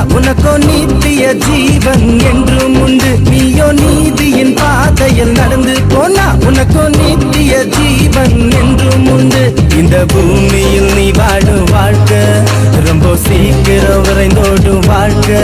உனக்கோ நித்திய ஜீவன் என்றும் உண்டு. நீயோ நீதியின் பாதையில் நடந்து போனா உனக்கோ நித்திய ஜீவன் என்றும் உண்டு. இந்த பூமியில் நீ வாழும் வாழ்க்கை ரொம்ப சீக்கிரம் விரைந்தோடும் வாழ்க்கை.